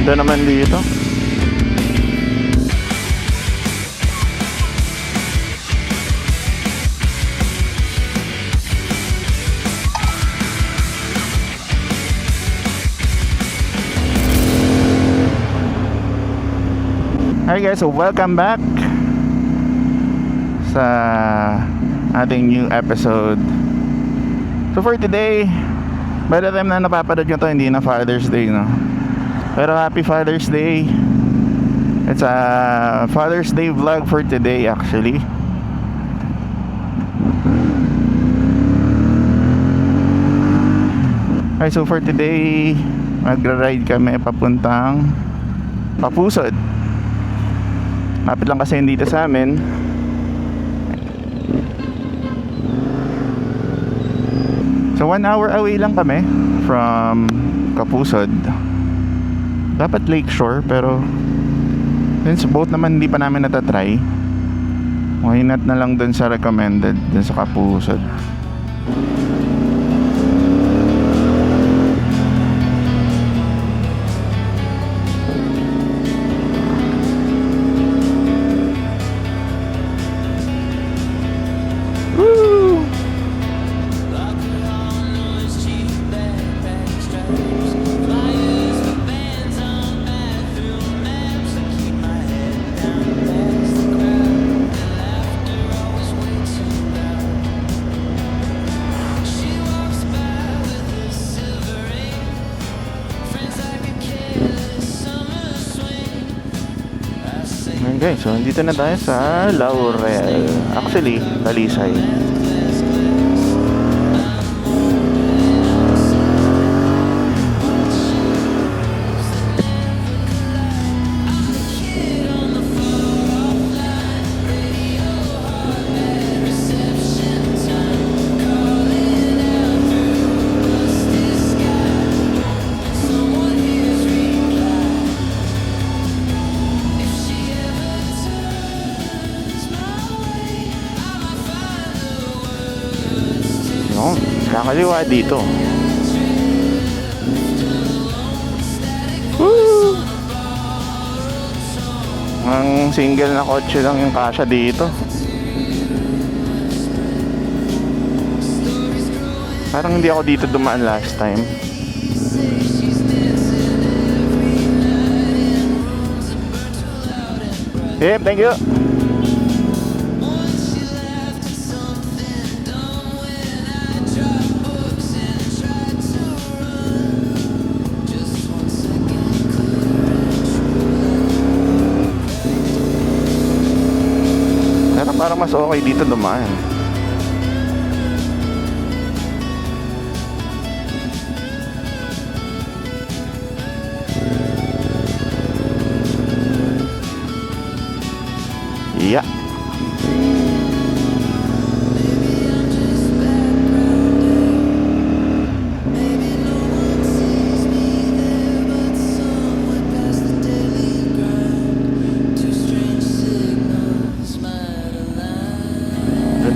Ganda naman dito. Hi guys, so welcome back sa ating new episode. So for today, by the time na napapanood nyo to, hindi na Father's Day, no? Pero happy Father's Day. It's a Father's Day vlog for today actually. Okay, so for today, magra-ride kami papuntang Kapusod. Lapit lang kasi dito sa amin. So 1 hour away lang kami from Kapusod. Dapat Lakeshore, pero since both naman hindi pa namin natatry, why not na lang dun sa recommended dun sa Kapusod. Okay, so dito na tayo sa Laurel. Actually, Talisay. Kakaliwa dito. Woo! Ang single na kotse lang yung kasya dito. Parang hindi ako dito dumaan last time. Yep, thank you. Parang mas okay dito dumaan. Yeah.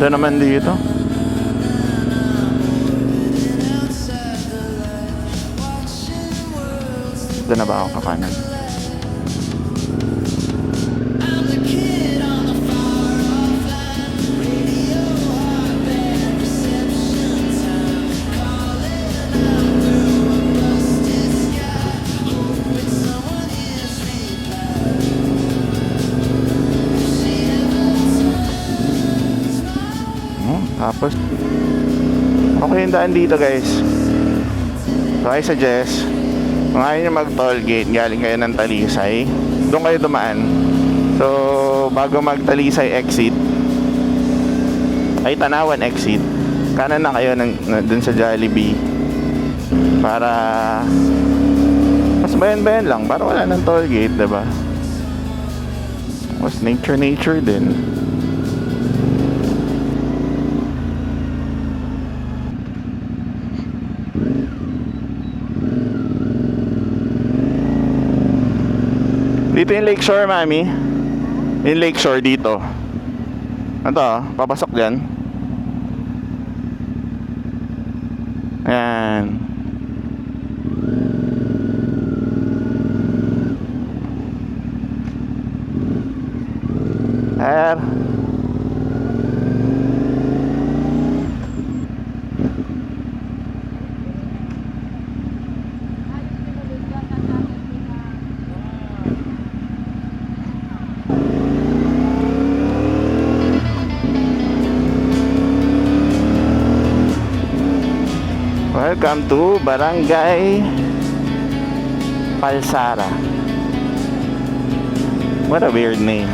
Ganda naman dito. Ganda na ba ako kakanan? Tapos okay yung daan dito guys. So I suggest, kung ayaw nyo mag toll gate, galing kayo ng Talisay, doon kayo dumaan. So bago mag Talisay exit, ay Tanawan exit, kanan na kayo dun sa Jollibee, para mas bayan-bayan lang, para wala ng toll gate, diba? Mas nature din. Dito yung Lakeshore, mami. Yung Lakeshore dito. Ito, papasok dyan. Ayan. sir. Welcome to Barangay Palsara. What a weird name.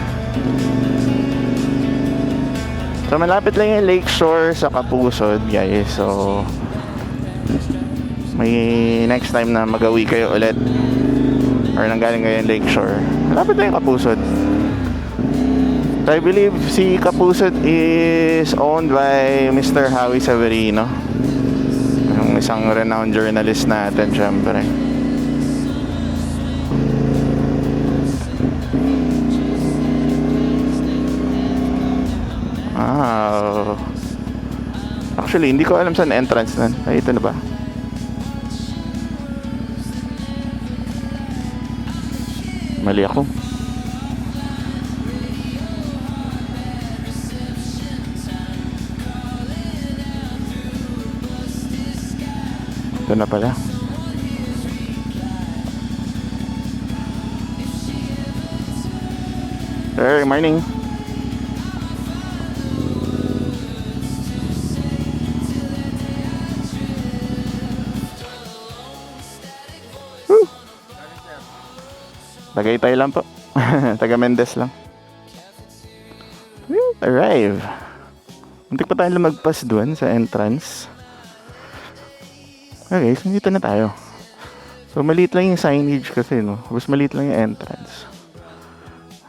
So malapit lang yung Lakeshore sa Kapusod, guys. So may next time na mag-uwi kayo ulit or nanggaling kayo yung Lakeshore, malapit lang yung Kapusod. So I believe si Kapusod is owned by Mr. Howie Severino, yung isang renowned journalist natin, syempre. Actually, hindi ko alam saan entrance nun. Ay, ito na ba? Mali ako. Ito na pala. Sir, morning. Tagaytay lang po. Taga Mendez lang. Arrive. Muntik pa tayo lumagpas doon sa entrance. Okay, so dito na tayo. So maliit lang yung signage kasi, no? Mas maliit lang yung entrance.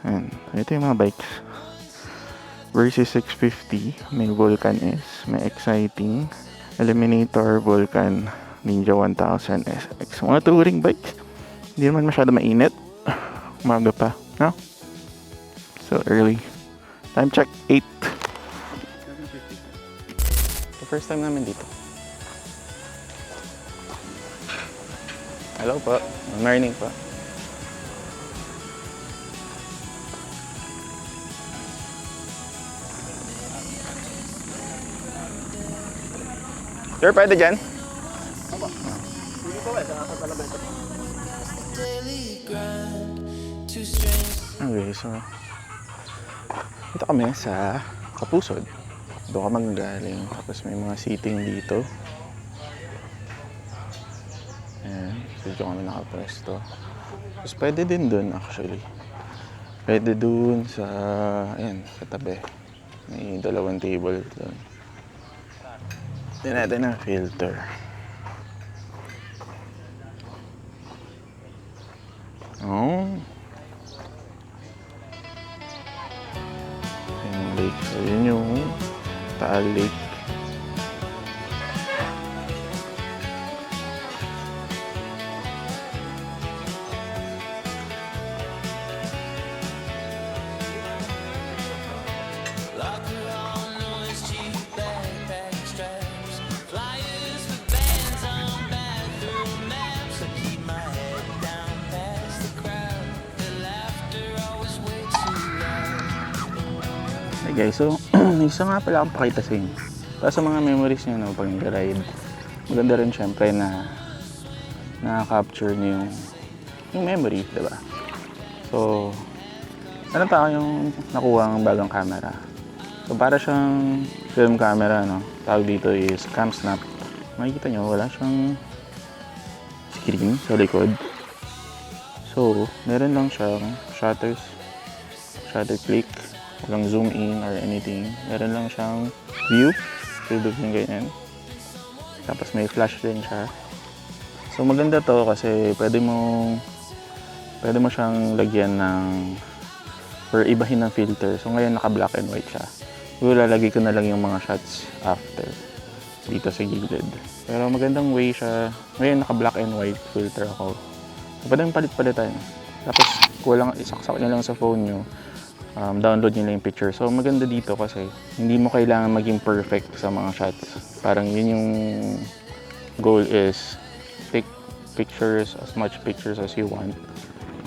Ayan. Ito yung mga bikes. Versus 650. May Vulcan S. May Exciting. Eliminator, Vulcan, Ninja 1000 SX. Mga touring bikes. Hindi naman masyado mainit. Umaga pa, no? So early. Time check, 8. The first time namin dito. Hello po. Good morning po. Sir, pwede dyan? Hindi po ba? Sa katalabay ito. Okay, so dito kami sa Kapusod. Doon ka maggaling. Tapos may mga seating dito. Ayan. So dito kami nakapwesto. Tapos pwede din dun actually. Pwede dun sa, ayan, sa tabi. May dalawang table dun. Tignan natin ang filter. Oh. Ayan, lake. So yun yung Taal Lake. Hey guys, so isa nga pala akong pakita sa inyo. Para sa mga memories nyo, no, pag nag-ride, maganda rin syempre na na-capture nyo yung memory, diba? So, ano tayo yung nakuha ng bagong camera. So, para siyang film camera, no? Tawag dito is Cam Snap. Makikita nyo, wala siyang screen sa likod. So, meron lang siyang shutter click. Walang zoom in or anything. Meron lang siyang view. Tulog yung ganyan. Tapos may flash din siya. So maganda to kasi pwede mo siyang lagyan ng or ibahin ng filter. So ngayon naka black and white siya. So lalagay ko na lang yung mga shots after dito sa gilid. Pero magandang way siya. Ngayon naka black and white filter ako. So pwede palit-palitan. Tapos kulang isaksak niyo lang sa phone nyo. Download nyo lang yung picture. So maganda dito kasi hindi mo kailangan maging perfect sa mga shots. Parang yun yung goal is take pictures, as much pictures as you want.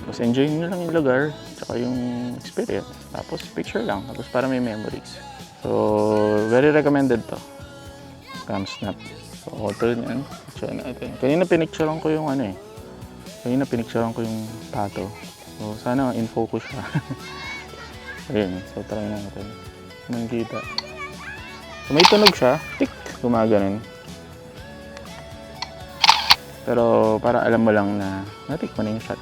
Tapos enjoy nyo lang yung lugar, tsaka yung experience. Tapos picture lang, tapos para may memories. So, very recommended to. Camp Snap. So, hotel niyan. Picture natin. Kanina pinicturean ko yung ano eh. Kanina pinicturean ko yung pato. So, sana in focus siya. Ayun, so try natin. Anong kita? So, may tunog siya. Tik! Gumaganon. Pero para alam mo lang na natikman na yung shot.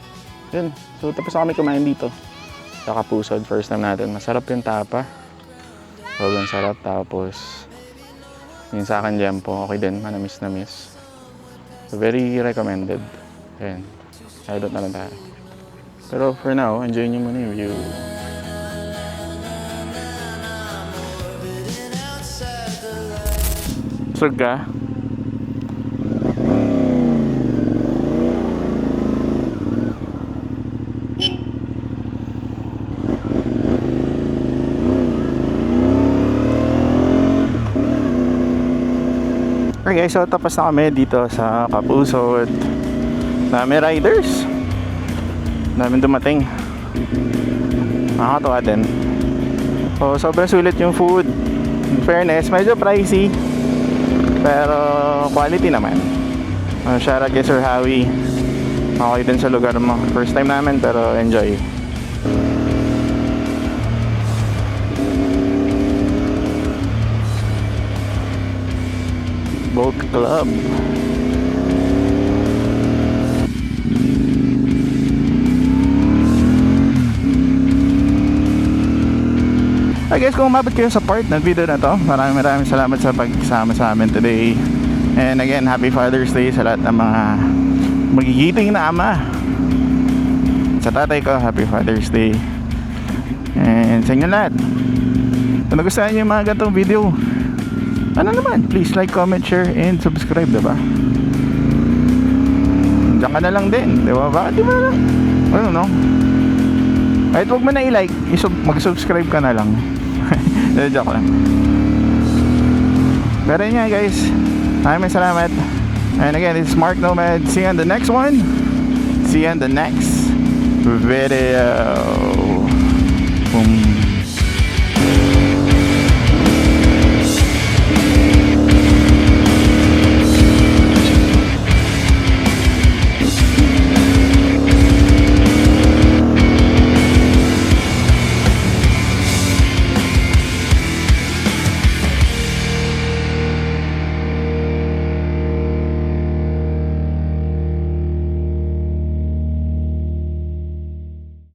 Yun. So, tapos na kami kumain dito. Sa Kapusod. First time natin. Masarap yung tapa. Sobrang sarap. Tapos, yung sa akin Jempo. Okay din. Manamis-namis. So, very recommended. Ayan. Idot na lang tayo. Pero for now, enjoy nyo muna yung view. Busog ka? Okay guys, so tapos na kami dito sa Kapusod. Dami riders. Dami dumating. Nakakatawa din. So sobrang sulit yung food. In fairness, medyo pricey. Pero quality naman. Shout out kay Sir Howie. Okay din sa lugar mo. First time namin pero enjoy. Boat Club. I guess kung umabot kayo sa part ng video na to, maraming salamat sa pagsama sa amin today. And again, happy Father's Day sa lahat ng mga magigiting na ama. Sa tatay ko, happy Father's Day. And sa inyo lahat, kung nagustuhan nyo yung mga ganitong video, ano naman, please like, comment, share, and subscribe, diba? Diyan ka na lang din, diba? Bakit di ba na lang? Ano no? Kahit huwag mo na i-like, mag-subscribe ka na lang. Joke lang. Pero yun nga guys, maraming salamat. And again, this is Mark Nomad. See you on the next one. See you on the next video. Boom.